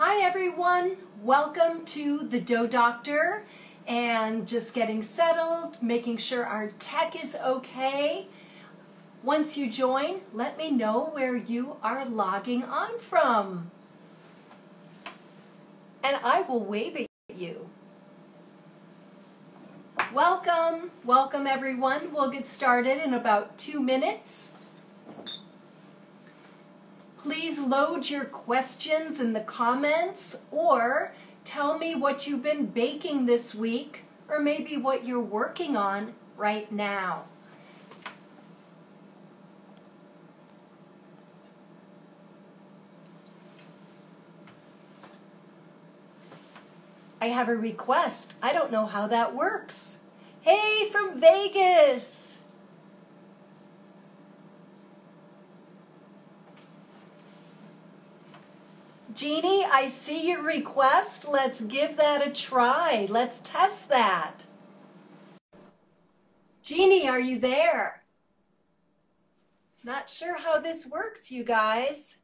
Hi everyone, welcome to the Dough Doctor and just getting settled, making sure our tech is okay. Once you join, let me know where you are logging on from. And I will wave at you. Welcome, welcome everyone. We'll get started in about 2 minutes. Please load your questions in the comments or tell me what you've been baking this week or maybe what you're working on right now. I have a request. I don't know how that works. Hey, from Vegas! Jeannie, I see your request. Let's give that a try. Let's test that. Jeannie, are you there? Not sure how this works, you guys.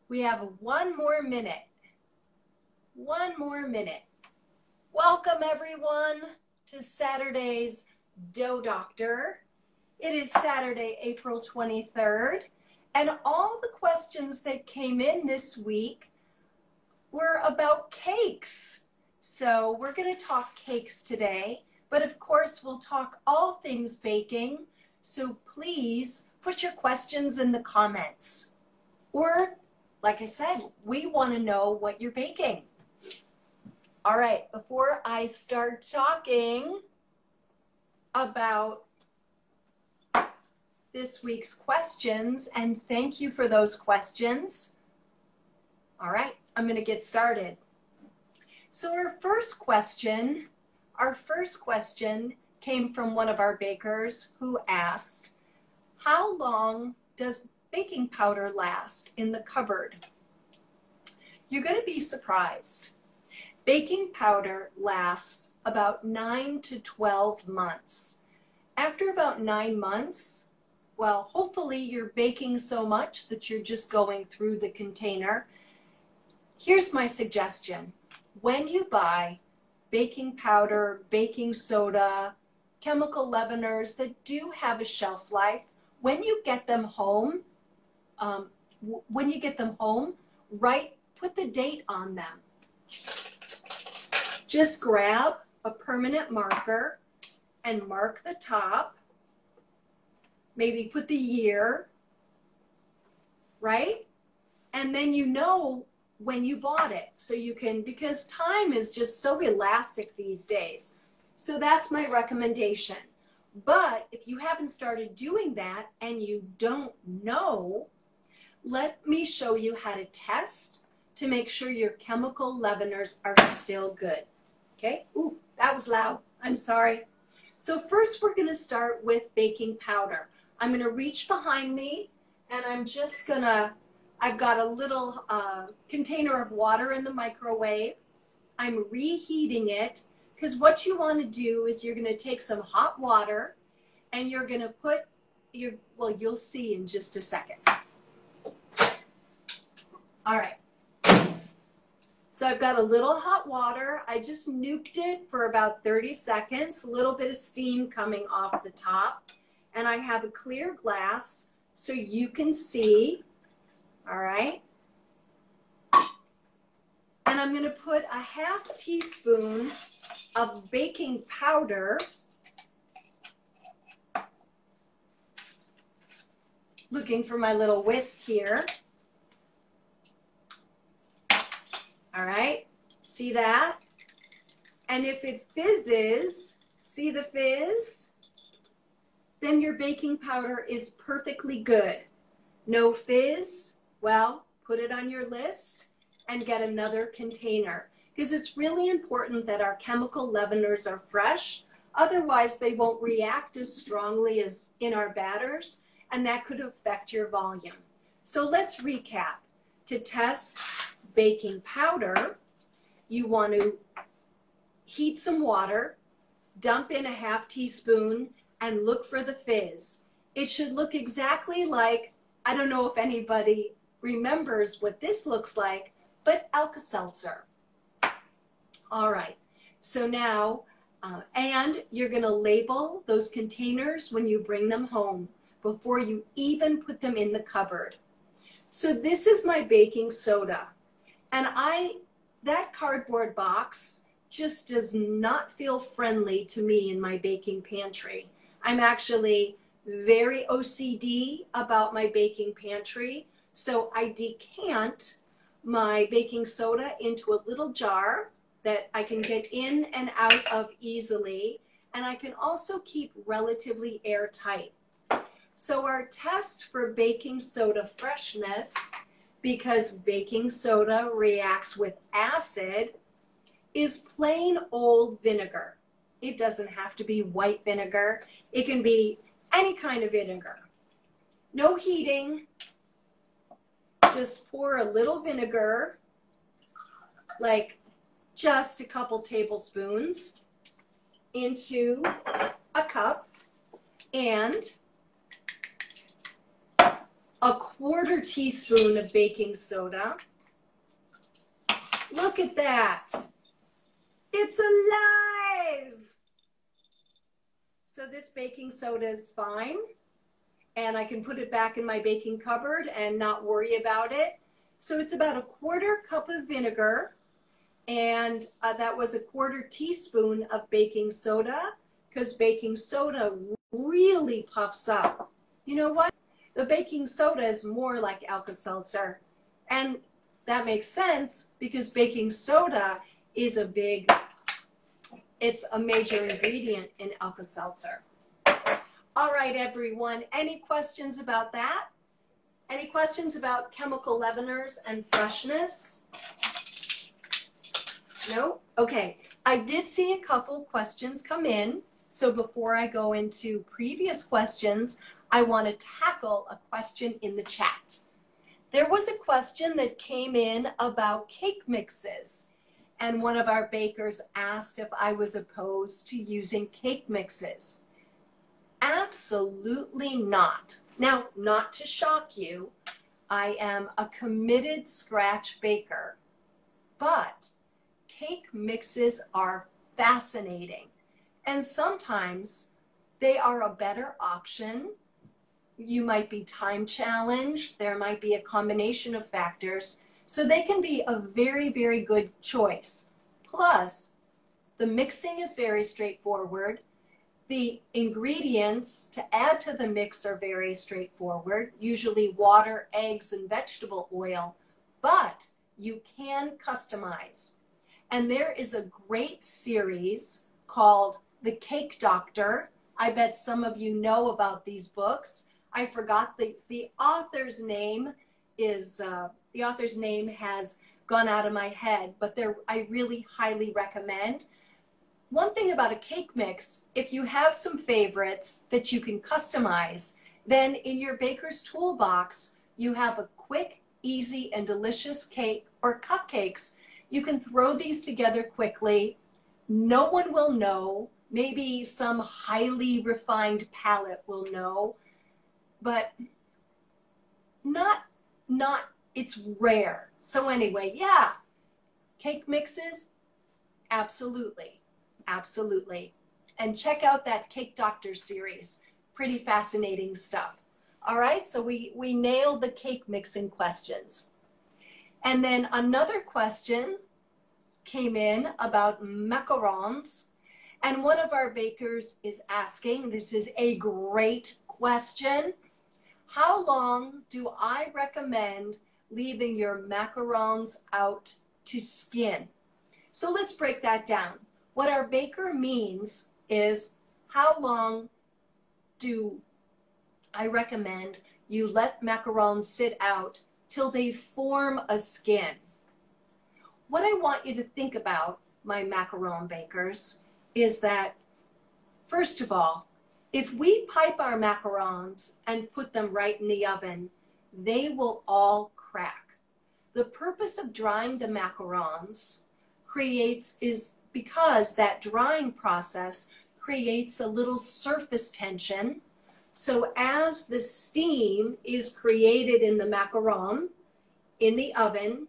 We have 1 more minute. 1 more minute. Welcome everyone to Saturday's Dough Doctor. It is Saturday, April 23rd. And all the questions that came in this week were about cakes. So we're going to talk cakes today, but of course we'll talk all things baking. So please put your questions in the comments. Or, like I said, we want to know what you're baking. All right, before I start talking about this week's questions, and thank you for those questions. All right, I'm going to get started. So our first question came from one of our bakers who asked, how long does baking powder last in the cupboard? You're going to be surprised. Baking powder lasts about 9 to 12 months. After about 9 months, well, hopefully you're baking so much that you're just going through the container. Here's my suggestion. When you buy baking powder, baking soda, chemical leaveners that do have a shelf life, when you get them home, put the date on them. Just grab a permanent marker and mark the top. Maybe put the year, right? And then you know when you bought it. So you can, because time is just so elastic these days. So that's my recommendation. But if you haven't started doing that and you don't know, let me show you how to test to make sure your chemical leaveners are still good. Okay? Ooh, that was loud. I'm sorry. So first we're going to start with baking powder. I'm going to reach behind me and I'm just going to, I've got a little container of water in the microwave. I'm reheating it because what you want to do is you're going to take some hot water and you're going to put your, well, you'll see in just a second. All right. So I've got a little hot water. I just nuked it for about 30 seconds, a little bit of steam coming off the top. And I have a clear glass so you can see, all right? And I'm going to put a ½ teaspoon of baking powder. Looking for my little whisk here. All right, see that? And if it fizzes, see the fizz? Then your baking powder is perfectly good. No fizz? Well, put it on your list and get another container because it's really important that our chemical leaveners are fresh. Otherwise, they won't react as strongly as in our batters, and that could affect your volume. So let's recap. To test baking powder, you want to heat some water, dump in a ½ teaspoon, and look for the fizz. It should look exactly like, I don't know if anybody remembers what this looks like, but Alka-Seltzer. All right, so now, and you're gonna label those containers when you bring them home before you even put them in the cupboard. So this is my baking soda, and that cardboard box just does not feel friendly to me in my baking pantry. I'm actually very OCD about my baking pantry, so I decant my baking soda into a little jar that I can get in and out of easily, and I can also keep relatively airtight. So our test for baking soda freshness, because baking soda reacts with acid, is plain old vinegar. It doesn't have to be white vinegar. It can be any kind of vinegar. No heating. Just pour a little vinegar, like just a couple tablespoons, into a cup, and a quarter teaspoon of baking soda. Look at that. It's alive. So this baking soda is fine, and I can put it back in my baking cupboard and not worry about it. So it's about a quarter cup of vinegar, and that was a quarter teaspoon of baking soda, because baking soda really puffs up. You know what? The baking soda is more like Alka-Seltzer, and that makes sense because baking soda is it's a major ingredient in Alka-Seltzer. All right, everyone, any questions about that? Any questions about chemical leaveners and freshness? No? Okay, I did see a couple questions come in, so before I go into previous questions, I want to tackle a question in the chat. There was a question that came in about cake mixes, and one of our bakers asked if I was opposed to using cake mixes. Absolutely not. Now, not to shock you, I am a committed scratch baker, but cake mixes are fascinating, and sometimes they are a better option. You might be time challenged. There might be a combination of factors. So they can be a very, very good choice. Plus, the mixing is very straightforward. The ingredients to add to the mix are very straightforward, usually water, eggs, and vegetable oil, but you can customize. And there is a great series called The Cake Doctor. I bet some of you know about these books. I forgot the author's name the author's name has gone out of my head, but I really highly recommend. One thing about a cake mix, if you have some favorites that you can customize, then in your baker's toolbox, you have a quick, easy, and delicious cake or cupcakes. You can throw these together quickly. No one will know. Maybe some highly refined palate will know, but it's rare. So anyway, yeah, cake mixes, absolutely, absolutely. And check out that Cake Doctor series. Pretty fascinating stuff. All right, so we nailed the cake mixing questions. And then another question came in about macarons. And one of our bakers is asking, this is a great question, how long do I recommend leaving your macarons out to skin? So let's break that down. What our baker means is, how long do I recommend you let macarons sit out till they form a skin? What I want you to think about, my macaron bakers, is that, first of all, if we pipe our macarons and put them right in the oven, they will all crack. The purpose of drying the macarons is because that drying process creates a little surface tension. So as the steam is created in the macaron, in the oven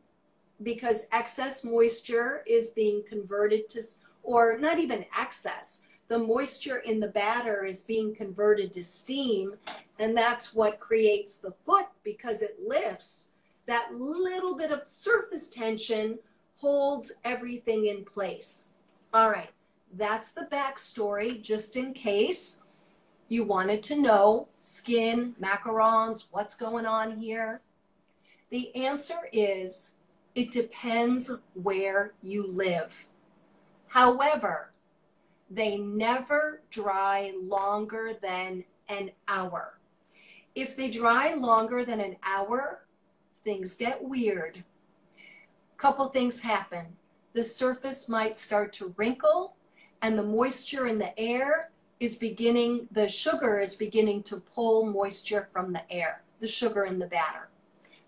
because excess moisture is being converted to, or not even excess, the moisture in the batter is being converted to steam, and that's what creates the foot because it lifts. That little bit of surface tension holds everything in place. All right, that's the backstory, just in case you wanted to know skin, macarons, what's going on here. The answer is it depends where you live. However, they never dry longer than an hour. If they dry longer than an hour, things get weird. Couple things happen. The surface might start to wrinkle, and the moisture in the air is beginning, the sugar is beginning to pull moisture from the air, the sugar in the batter.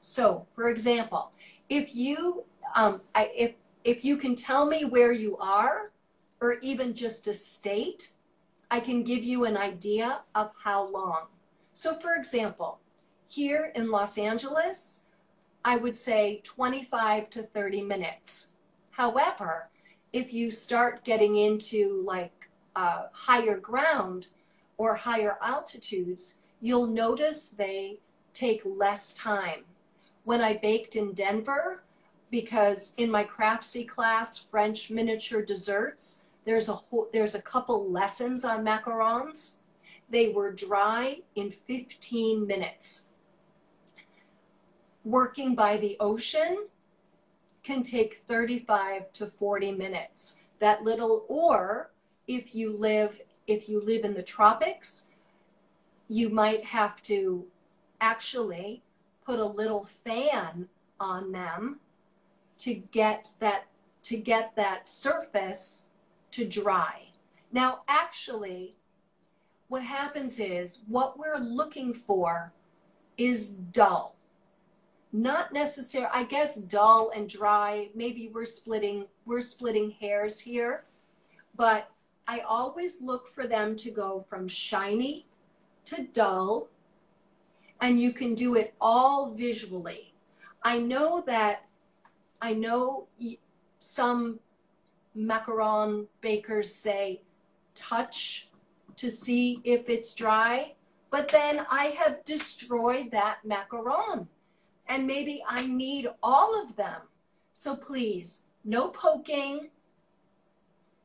So, for example, if you can tell me where you are, or even just a state, I can give you an idea of how long. So for example, here in Los Angeles, I would say 25 to 30 minutes. However, if you start getting into like higher ground or higher altitudes, you'll notice they take less time. When I baked in Denver, because in my Craftsy class, French miniature desserts, there's a couple lessons on macarons. They were dry in 15 minutes. Working by the ocean can take 35 to 40 minutes. That little, or if you live in the tropics, you might have to actually put a little fan on them to get that surface to dry. Now, actually, what happens is what we're looking for is dull. Not necessarily, I guess dull and dry, maybe we're splitting hairs here, but I always look for them to go from shiny to dull, and you can do it all visually. I know some macaron bakers say touch to see if it's dry, but then I have destroyed that macaron, and maybe I need all of them. So please, no poking,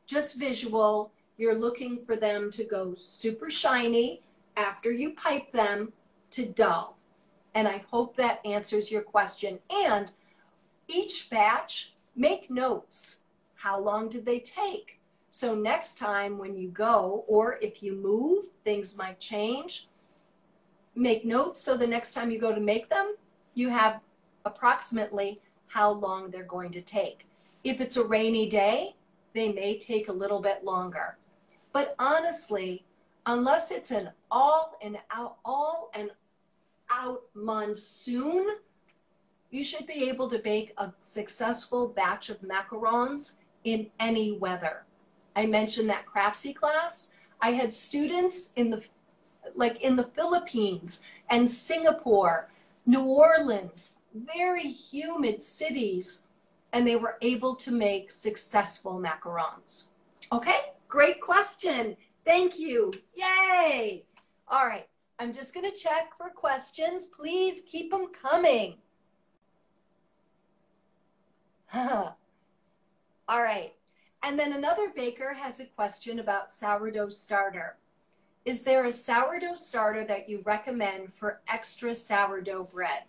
just visual. You're looking for them to go super shiny after you pipe them to dull. And I hope that answers your question. And each batch, make notes. How long did they take? So next time when you go, or if you move, things might change. Make notes so the next time you go to make them, you have approximately how long they're going to take. If it's a rainy day, they may take a little bit longer. But honestly, unless it's an all and out monsoon, you should be able to bake a successful batch of macarons in any weather. I mentioned that Craftsy class. I had students in the Philippines and Singapore, New Orleans, very humid cities, and they were able to make successful macarons. Okay, great question. Thank you. Yay. All right, I'm just going to check for questions. Please keep them coming. All right. And then another baker has a question about sourdough starter. Is there a sourdough starter that you recommend for extra sourdough bread?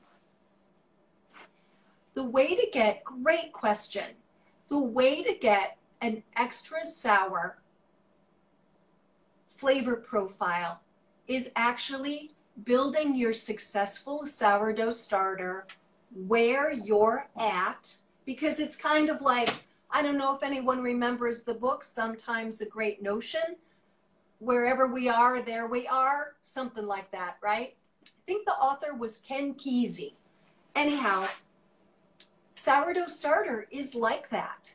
Great question. The way to get an extra sour flavor profile is actually building your successful sourdough starter where you're at, because it's kind of like, I don't know if anyone remembers the book, Sometimes a Great Notion. Wherever we are, there we are, something like that, right? I think the author was Ken Kesey. Anyhow, sourdough starter is like that.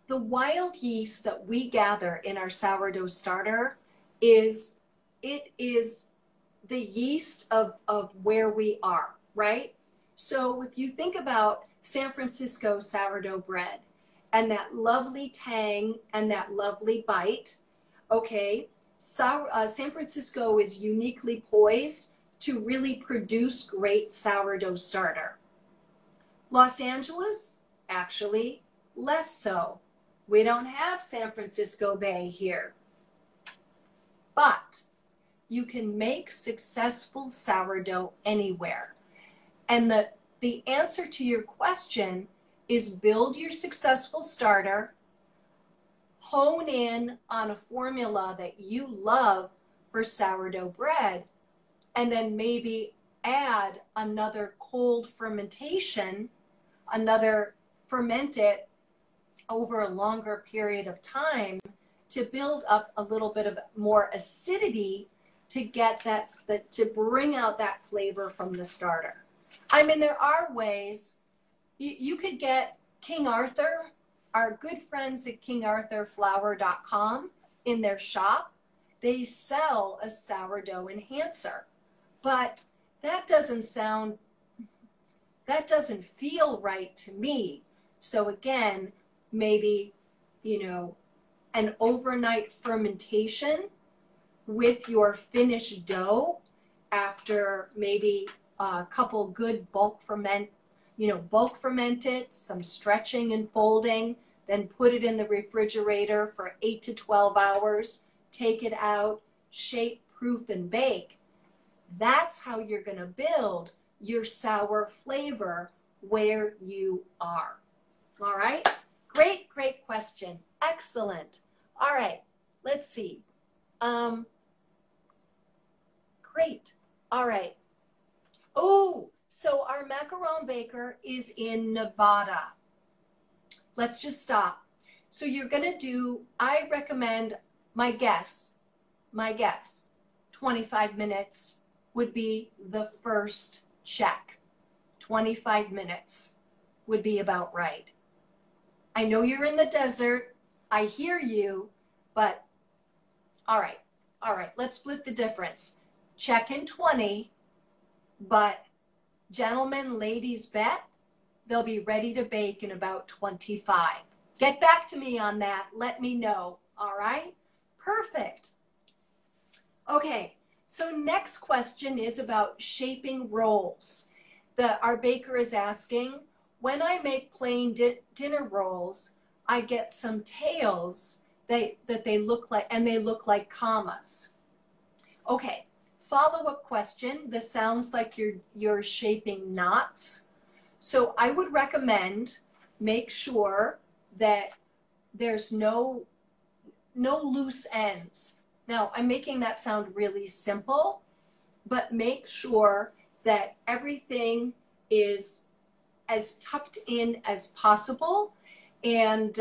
The wild yeast that we gather in our sourdough starter is the yeast of where we are, right? So if you think about San Francisco sourdough bread and that lovely tang and that lovely bite, okay, San Francisco is uniquely poised to really produce great sourdough starter. Los Angeles, actually, less so. We don't have San Francisco Bay here. But you can make successful sourdough anywhere. And the answer to your question is build your successful starter, hone in on a formula that you love for sourdough bread, and then maybe add another cold fermentation, ferment it over a longer period of time to build up a little bit of more acidity to get to bring out that flavor from the starter. I mean, there are ways. You could get King Arthur, our good friends at kingarthurflour.com, in their shop. They sell a sourdough enhancer, but that doesn't feel right to me. So again, maybe, an overnight fermentation with your finished dough after maybe a couple good bulk ferment it, some stretching and folding, then put it in the refrigerator for 8 to 12 hours, take it out, shape, proof, and bake. That's how you're going to build your sour flavor where you are. All right? Great, great question. Excellent. All right, let's see. Great. All right. Oh, so our macaron baker is in Nevada. Let's just stop. So you're going to do, I recommend, my guess, 25 minutes would be the first check. 25 minutes would be about right. I know you're in the desert. I hear you, but all right, let's split the difference. Check in 20, but gentlemen, ladies bet, they'll be ready to bake in about 25. Get back to me on that. Let me know. All right? Perfect. Okay, so next question is about shaping rolls. Our baker is asking, when I make plain dinner rolls, I get some tails that they look like commas. Okay, follow-up question. This sounds like you're shaping knots. So I would recommend make sure that there's no loose ends. Now, I'm making that sound really simple, but make sure that everything is as tucked in as possible, and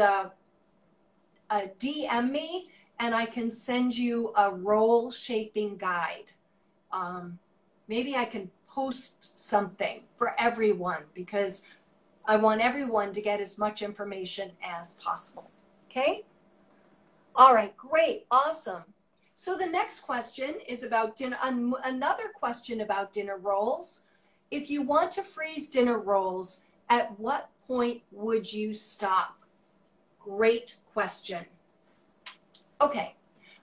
DM me and I can send you a roll shaping guide. Maybe I can post something for everyone because I want everyone to get as much information as possible. Okay? All right, great, awesome. So the next question is about another question about dinner rolls. If you want to freeze dinner rolls, at what point would you stop? Great question. Okay,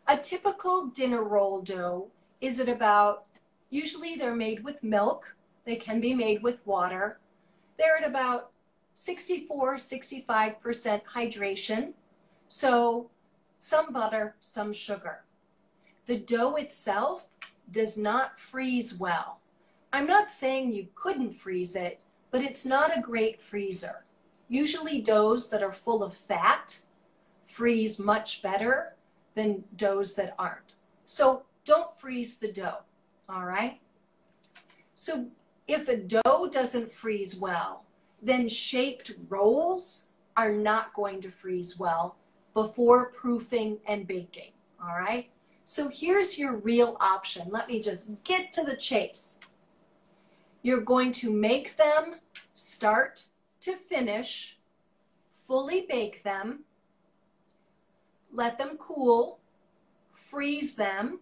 a typical dinner roll dough is at about, usually they're made with milk. They can be made with water. They're at about 64-65% hydration. So some butter, some sugar. The dough itself does not freeze well. I'm not saying you couldn't freeze it, but it's not a great freezer. Usually doughs that are full of fat freeze much better than doughs that aren't. So don't freeze the dough, all right? So if a dough doesn't freeze well, then shaped rolls are not going to freeze well before proofing and baking, all right? So here's your real option. Let me just get to the chase. You're going to make them start to finish, fully bake them, let them cool, freeze them.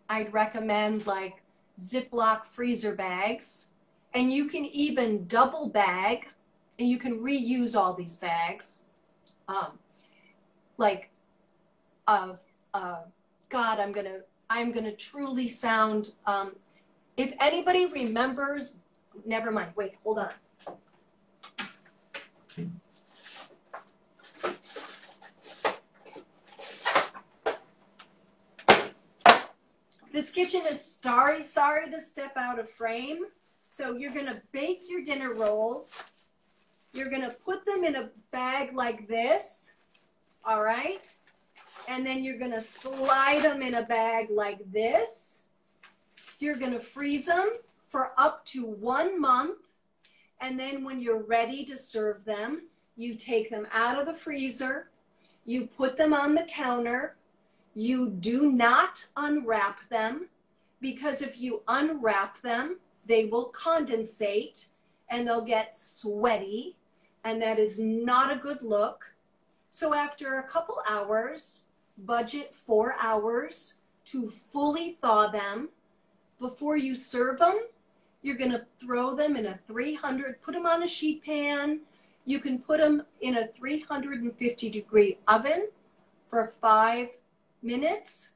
I'd recommend like Ziploc freezer bags, And you can even double bag, and you can reuse all these bags. Like, God, I'm gonna truly sound, if anybody remembers, never mind, wait, hold on. This kitchen is sorry to step out of frame. So you're gonna bake your dinner rolls. You're gonna put them in a bag like this, all right? And then you're gonna slide them in a bag like this. You're gonna freeze them for up to 1 month. And then when you're ready to serve them, you take them out of the freezer, you put them on the counter. You do not unwrap them, because if you unwrap them, they will condensate and they'll get sweaty, and that is not a good look. So after a couple hours, budget 4 hours to fully thaw them. Before you serve them, you're gonna throw them in a 300, put them on a sheet pan. You can put them in a 350-degree oven for 5 minutes,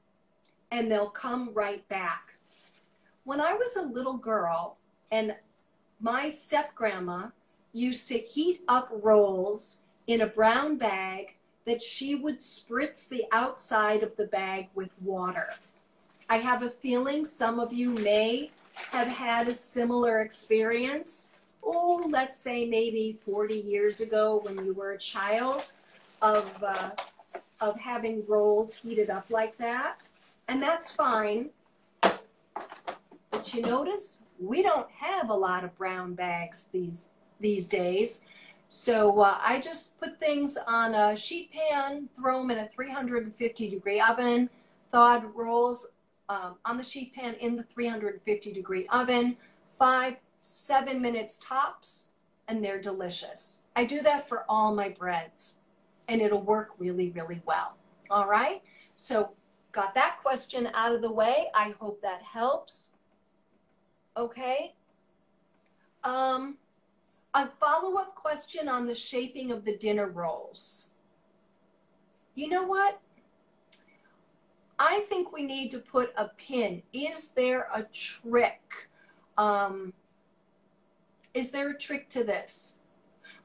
and they'll come right back. When I was a little girl, and my step-grandma used to heat up rolls in a brown bag that she would spritz the outside of the bag with water. I have a feeling some of you may have had a similar experience. Oh, let's say maybe 40 years ago when you were a child, of having rolls heated up like that. And that's fine. But you notice we don't have a lot of brown bags these days. So I just put things on a sheet pan, throw them in a 350-degree oven, thawed rolls on the sheet pan in the 350-degree oven, 5-7 minutes tops, and they're delicious. I do that for all my breads, and it'll work really, really well. All right, so got that question out of the way. I hope that helps. Okay. A follow-up question on the shaping of the dinner rolls. You know what? I think we need to put a pin. Is there a trick? Is there a trick to this?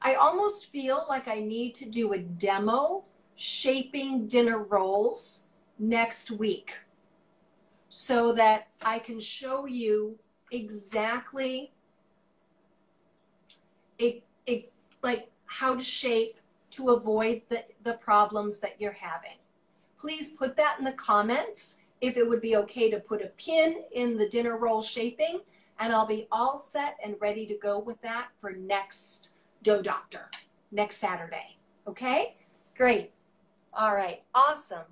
I almost feel like I need to do a demo shaping dinner rolls next week so that I can show you exactly like how to shape to avoid the problems that you're having. Please put that in the comments if it would be okay to put a pin in the dinner roll shaping, and I'll be all set and ready to go with that for next Dough Doctor, next Saturday. Okay? Great. All right. Awesome.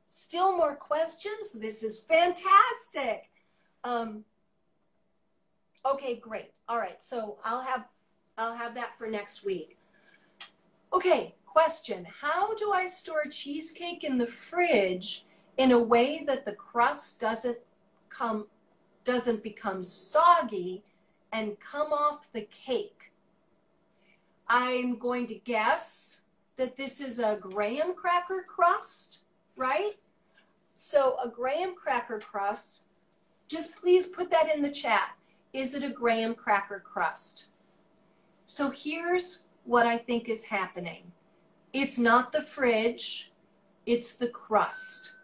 Still more questions? This is fantastic. Okay, great. All right. So I'll have that for next week. Okay, question. How do I store cheesecake in the fridge in a way that the crust doesn't become soggy and come off the cake? I'm going to guess that this is a graham cracker crust, right? So a graham cracker crust, just please put that in the chat. Is it a graham cracker crust? So here's what I think is happening. It's not the fridge, it's the crust.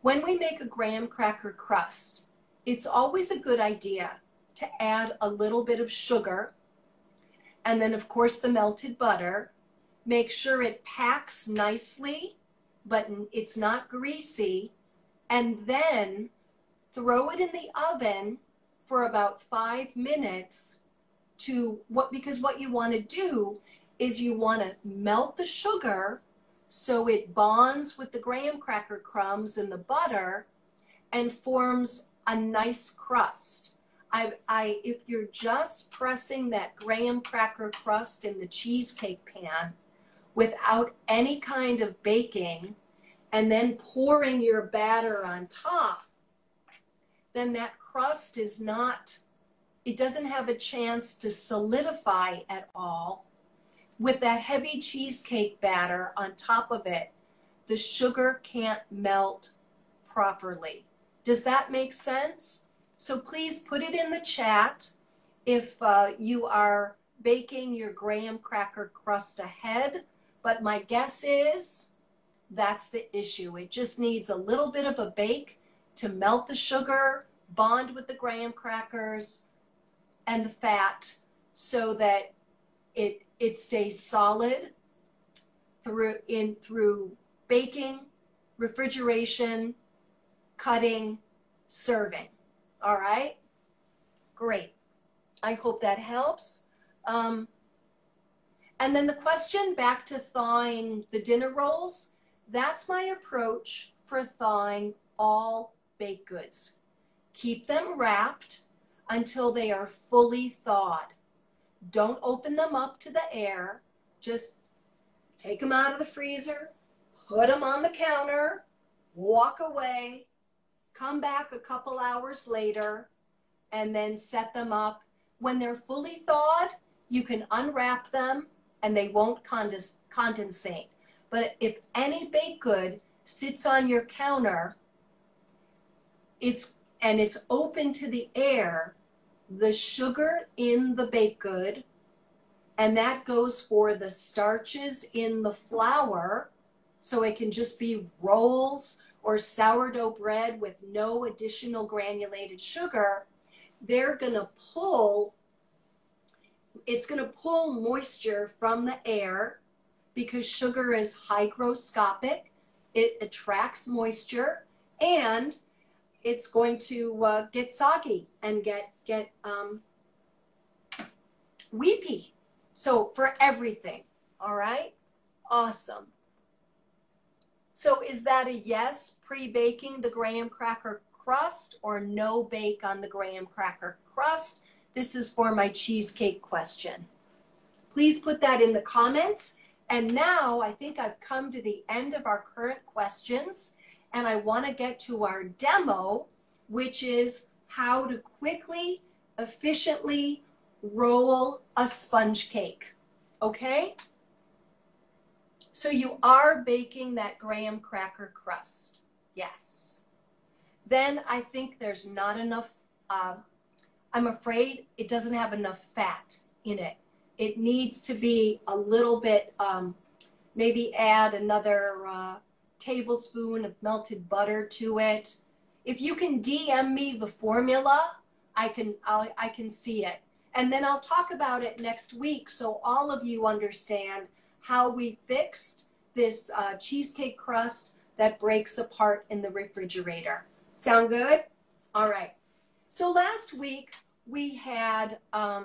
When we make a graham cracker crust, it's always a good idea to add a little bit of sugar, and then of course the melted butter. Make sure it packs nicely, but it's not greasy, and then throw it in the oven for about 5 minutes because what you want to do is you want to melt the sugar so it bonds with the graham cracker crumbs and the butter and forms a nice crust. If you're just pressing that graham cracker crust in the cheesecake pan without any kind of baking and then pouring your batter on top, then that crust is not it doesn't have a chance to solidify at all. With that heavy cheesecake batter on top of it, the sugar can't melt properly. Does that make sense? So please put it in the chat if you are baking your graham cracker crust ahead. But my guess is that's the issue. It just needs a little bit of a bake to melt the sugar, bond with the graham crackers and the fat so that it stays solid through baking, refrigeration, cutting, serving. All right? Great. I hope that helps. And then the question back to thawing the dinner rolls, that's my approach for thawing all baked goods. Keep them wrapped until they are fully thawed. Don't open them up to the air. Just take them out of the freezer, put them on the counter, walk away, come back a couple hours later, and then set them up. When they're fully thawed, you can unwrap them and they won't condensate. But if any baked good sits on your counter, it's open to the air, the sugar in the baked good, and that goes for the starches in the flour, so it can just be rolls or sourdough bread with no additional granulated sugar. They're gonna pull, it's gonna pull moisture from the air because sugar is hygroscopic. It attracts moisture and it's going to get soggy and get weepy. So for everything, all right? Awesome. So is that a yes, pre-baking the graham cracker crust, or no bake on the graham cracker crust? This is for my cheesecake question. Please put that in the comments. And now I think I've come to the end of our current questions, and I want to get to our demo, which is how to quickly, efficiently roll a sponge cake. Okay? So you are baking that graham cracker crust. Yes. Then I think there's not enough, I'm afraid it doesn't have enough fat in it. It needs to be a little bit, maybe add another tablespoon of melted butter to it. If you can DM me the formula, I can see it. And then I'll talk about it next week so all of you understand how we fixed this cheesecake crust that breaks apart in the refrigerator. Sound good? All right. So last week we had a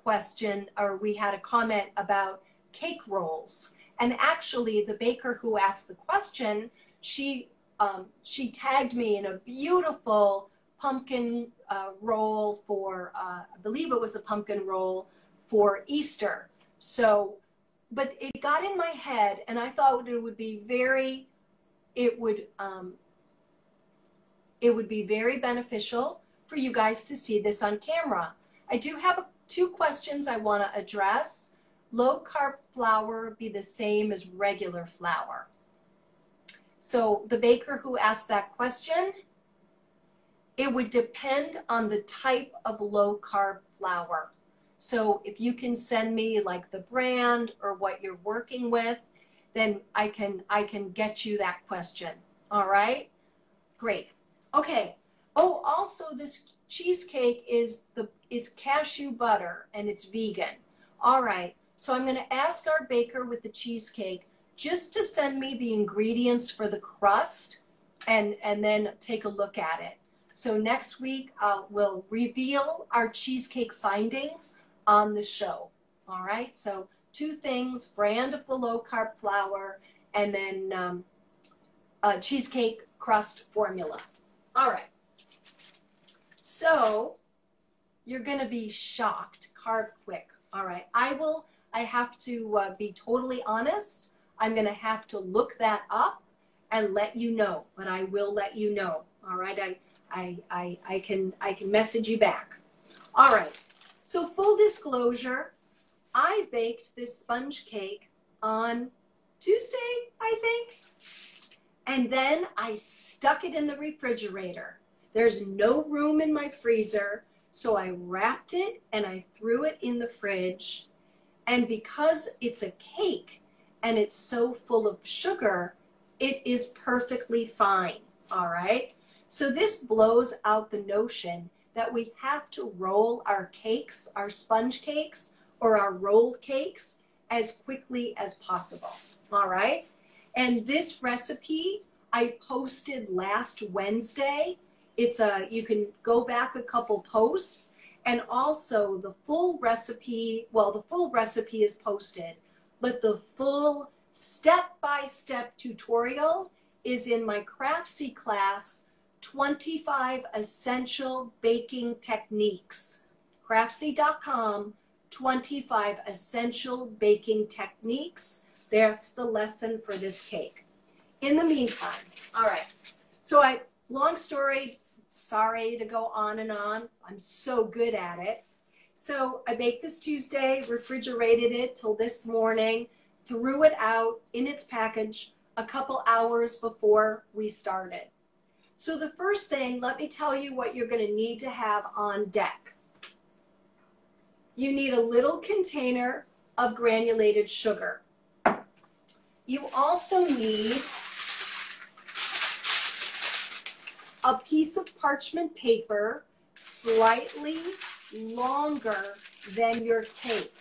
question, or we had a comment about cake rolls. And actually the baker who asked the question, she tagged me in a beautiful pumpkin roll for, I believe it was a pumpkin roll for Easter. So, but it got in my head and I thought it would be very, it would be very beneficial for you guys to see this on camera. I do have two questions I want to address. Low carb flour be the same as regular flour? So the baker who asked that question, it would depend on the type of low carb flour. So if you can send me like the brand or what you're working with, then I can get you that question. All right? Great. Okay. Oh, also this cheesecake it's cashew butter and it's vegan. All right. So I'm going to ask our baker with the cheesecake just to send me the ingredients for the crust and then take a look at it. So next week we'll reveal our cheesecake findings on the show. All right. So two things: brand of the low carb flour, and then cheesecake crust formula. All right. So you're going to be shocked. Carb quick. All right. I have to be totally honest. I'm going to have to look that up and let you know, but I will let you know. All right. I can message you back. All right. So full disclosure, I baked this sponge cake on Tuesday, I think. And then I stuck it in the refrigerator. There's no room in my freezer, so I wrapped it and I threw it in the fridge. And because it's a cake and it's so full of sugar, it is perfectly fine, all right? So this blows out the notion that we have to roll our cakes, our sponge cakes, or our rolled cakes as quickly as possible, all right? And this recipe I posted last Wednesday. You can go back a couple posts, and also the full recipe, well, the full recipe is posted, but the full step-by-step tutorial is in my Craftsy class, 25 Essential Baking Techniques. Craftsy.com, 25 Essential Baking Techniques. That's the lesson for this cake. In the meantime, all right, so long story, sorry to go on and on. I'm so good at it. So I baked this Tuesday, refrigerated it till this morning, threw it out in its package a couple hours before we started. So the first thing, let me tell you what you're going to need to have on deck. You need a little container of granulated sugar. You also need a piece of parchment paper slightly longer than your cake.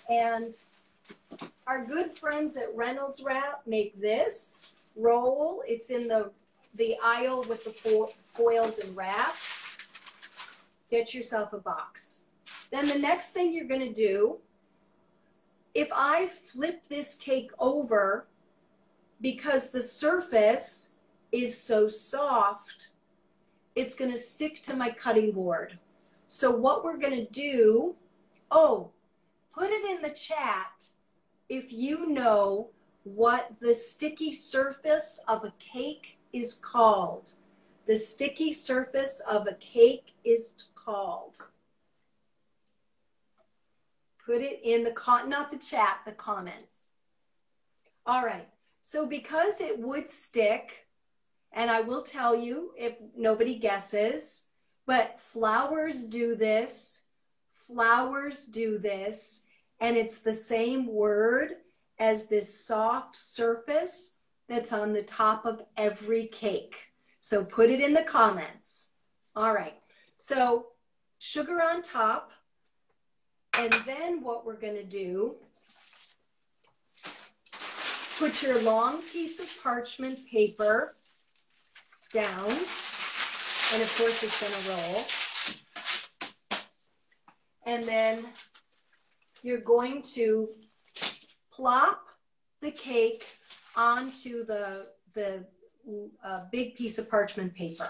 And our good friends at Reynolds Wrap make this roll. It's in the aisle with the foils and wraps. Get yourself a box. Then the next thing you're going to do, if I flip this cake over, because the surface is so soft, it's going to stick to my cutting board. So what we're going to do, put it in the chat if you know what the sticky surface of a cake is called. The sticky surface of a cake is called. Put it in the, not the chat, the comments. All right, so because it would stick, and I will tell you if nobody guesses, but flowers do this, and it's the same word as this soft surface that's on the top of every cake. So put it in the comments. All right, so sugar on top, and then what we're gonna do, put your long piece of parchment paper down, and of course it's gonna roll. And then you're going to plop the cake onto the big piece of parchment paper.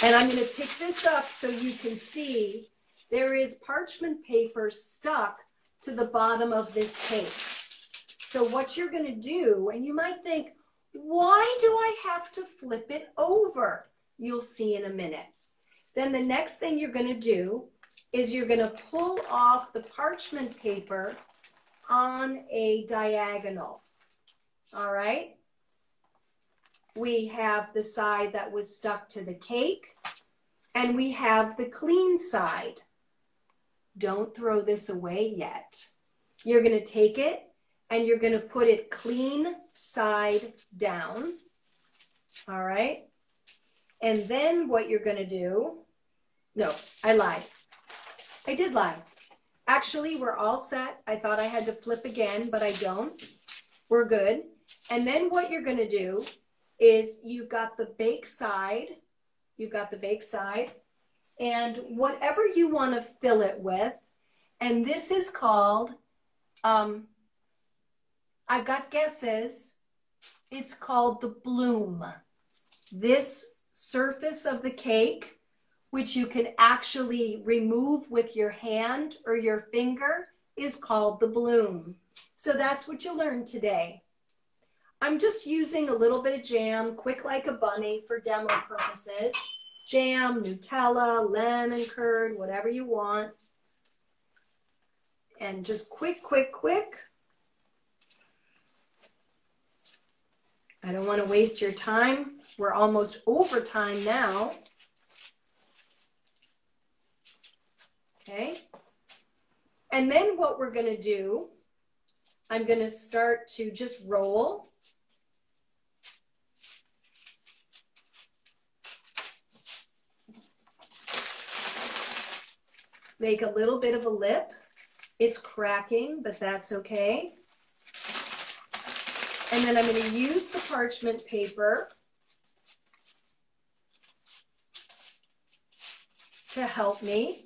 And I'm gonna pick this up so you can see there is parchment paper stuck to the bottom of this cake. So what you're gonna do, and you might think, why do I have to flip it over? You'll see in a minute. Then the next thing you're gonna do is you're gonna pull off the parchment paper on a diagonal, all right? We have the side that was stuck to the cake, and we have the clean side. Don't throw this away yet. You're gonna take it and you're gonna put it clean side down, all right? And then what you're gonna do, no, I lied. I did lie. Actually, we're all set. I thought I had to flip again, but I don't. We're good. And then what you're gonna do is you've got the bake side, and whatever you want to fill it with, and this is called, I've got guesses, it's called the bloom. This surface of the cake, which you can actually remove with your hand or your finger, is called the bloom. So that's what you learned today. I'm just using a little bit of jam, quick like a bunny for demo purposes. Jam, Nutella, lemon curd, whatever you want. And just quick, quick, quick. I don't want to waste your time. We're almost over time now. Okay. And then what we're going to do, I'm going to start to just roll. Make a little bit of a lip. It's cracking, but that's okay. And then I'm going to use the parchment paper to help me.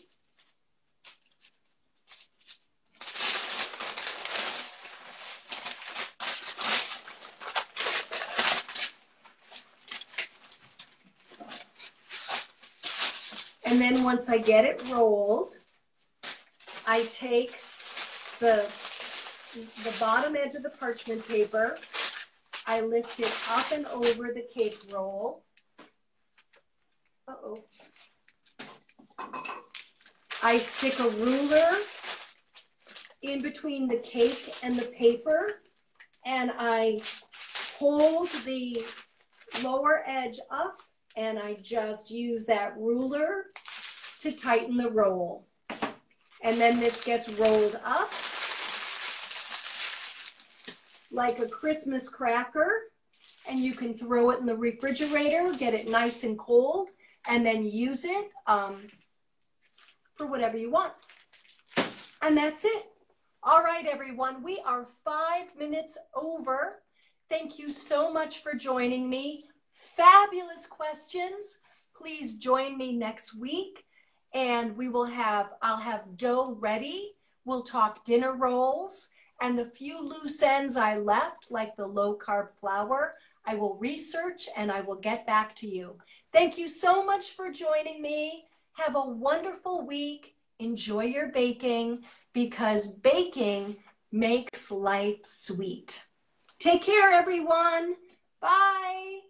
And then once I get it rolled, I take the bottom edge of the parchment paper, I lift it up and over the cake roll. Uh-oh. I stick a ruler in between the cake and the paper, and I hold the lower edge up, and I just use that ruler to tighten the roll. And then this gets rolled up like a Christmas cracker, and you can throw it in the refrigerator, get it nice and cold, and then use it for whatever you want. And that's it. All right, everyone, we are 5 minutes over. Thank you so much for joining me. Fabulous questions. Please join me next week, and I'll have dough ready. We'll talk dinner rolls, and the few loose ends I left, like the low carb flour, I will research and I will get back to you. Thank you so much for joining me. Have a wonderful week. Enjoy your baking, because baking makes life sweet. Take care, everyone. Bye.